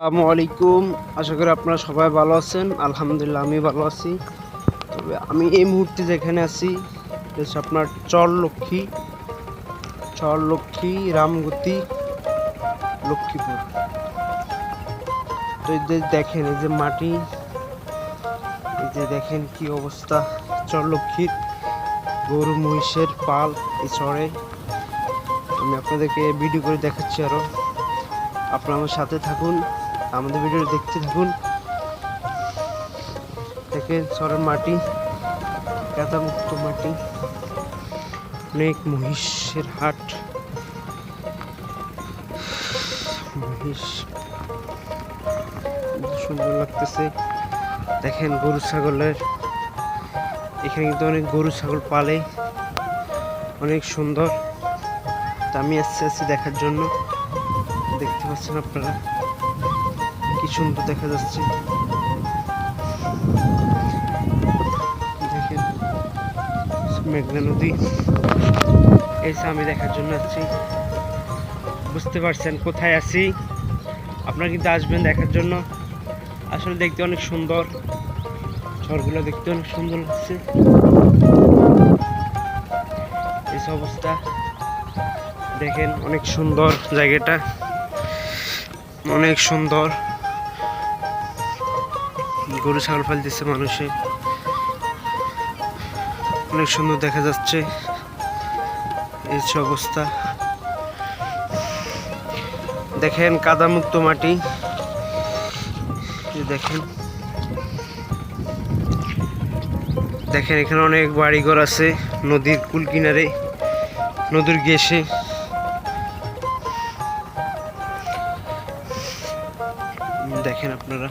আসসালামু আলাইকুম। আশা করি আপনারা সবাই ভালো আছেন। আলহামদুলিল্লাহ আমি ভালো আছি। তবে আমি এই মুহূর্তে যেখানে আছি হচ্ছে আপনার চরলক্ষ্মী রামগতি লক্ষ্মীপুর। তো এই যে দেখেন, এই যে মাটি, এই যে দেখেন কি অবস্থা। চরলক্ষ্মীর গরু মহিষের পাল এই চরে। আমি আপনাদেরকে ভিডিও করে দেখাচ্ছি। আরো আপনারা আমার সাথে থাকুন, আমাদের ভিডিও দেখতে থাকুন। দেখেন চরের মাটি, কাদামুক্ত মাটি, অনেক মহিষের হাট, মহিষ সুন্দর লাগতেছে। দেখেন গরু ছাগলের, এখানে কিন্তু অনেক গরু ছাগল পালে, অনেক সুন্দর। তা আমি আসছি দেখার জন্য। দেখতে পাচ্ছেন আপনারা কি সুন্দর দেখা যাচ্ছে। দেখেন মেঘনা নদী, এই আমি দেখার জন্য আসছি। বুঝতে পারছেন কোথায় আছি? আপনারা কিন্তু আসবেন দেখার জন্য। আসলে দেখতে অনেক সুন্দর, ঝড়গুলো দেখতে অনেক সুন্দর লাগছে। এই অবস্থা দেখেন, অনেক সুন্দর জায়গাটা, অনেক সুন্দর। গরু ছাগল ফেলতেছে মানুষে, অনেক সুন্দর দেখা যাচ্ছে। এই অবস্থা দেখেন, কাদামুক্ত মাটি। দেখেন দেখেন এখানে অনেক বাড়িঘর আছে নদীর কুল কিনারে, নদীর ঘেঁষে। দেখেন আপনারা।